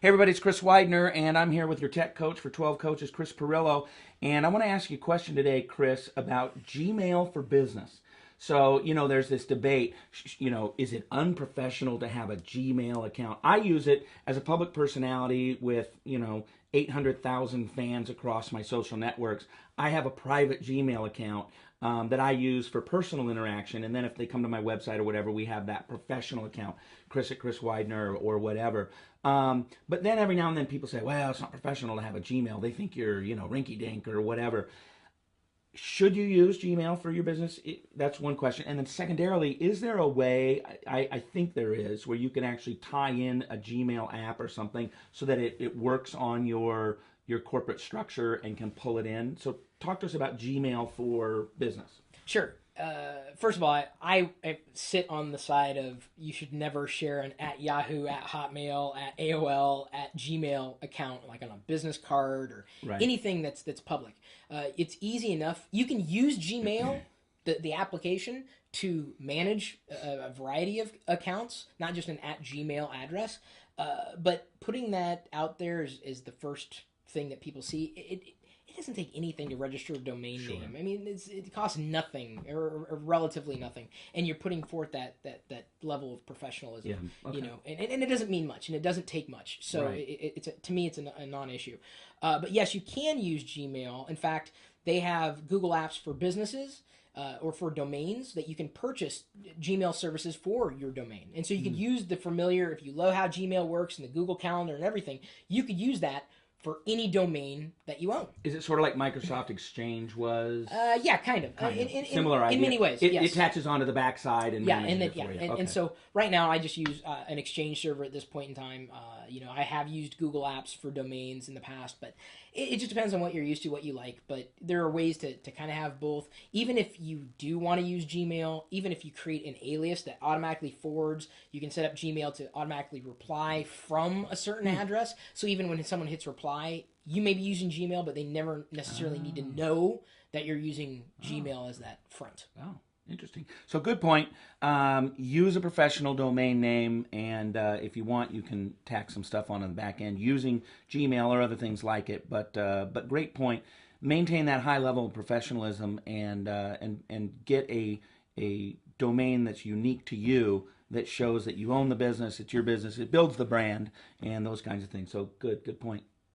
Hey everybody, it's Chris Widener, and I'm here with your tech coach for 12 Coaches, Chris Pirillo. And I want to ask you a question today, Chris, about Gmail for business. So, there's this debate, is it unprofessional to have a Gmail account? I use it as a public personality with, 800,000 fans across my social networks. I have a private Gmail account that I use for personal interaction. And then if they come to my website or whatever, we have that professional account, Chris at Chris Widener or whatever. But then every now and then people say, well, it's not professional to have a Gmail. They think you're, rinky dink or whatever. Should you use Gmail for your business? That's one question. And then secondarily, is there a way, I think there is, where you can actually tie in a Gmail app or something so that it works on your corporate structure and can pull it in? So talk to us about Gmail for business. Sure. First of all, I sit on the side of you should never share an at Yahoo, at Hotmail, at AOL, at Gmail account like on a business card or Right. anything that's public. It's easy enough. You can use Gmail, the application, to manage a variety of accounts, not just an at Gmail address. But putting that out there is the first thing that people see. It doesn't take anything to register a domain name. I mean, it costs nothing or relatively nothing, and you're putting forth that level of professionalism. Yeah. Okay. And it doesn't mean much, and it doesn't take much. So Right. to me, it's a non-issue. But yes, you can use Gmail. In fact, they have Google Apps for businesses. Or for domains that you can purchase Gmail services for your domain. And so you could use the familiar, if you know how Gmail works and the Google Calendar and everything, you could use that for any domain that you own. Is it sort of like Microsoft Exchange was? Yeah, kind of. Similar idea. In many ways, It yes. attaches onto the backside and manages it for you. Okay. And so right now I just use an Exchange server at this point in time. I have used Google Apps for domains in the past, but it just depends on what you're used to, what you like. But there are ways to kind of have both. Even if you do want to use Gmail, even if you create an alias that automatically forwards, you can set up Gmail to automatically reply from a certain address. So even when someone hits reply, you may be using Gmail, but they never necessarily need to know that you're using Gmail as that front. Oh, interesting. So good point. Use a professional domain name, and if you want, you can tack some stuff on the back end using Gmail or other things like it. But great point. Maintain that high level of professionalism and get a domain that's unique to you that shows that you own the business, it's your business, it builds the brand, and those kinds of things. So good point.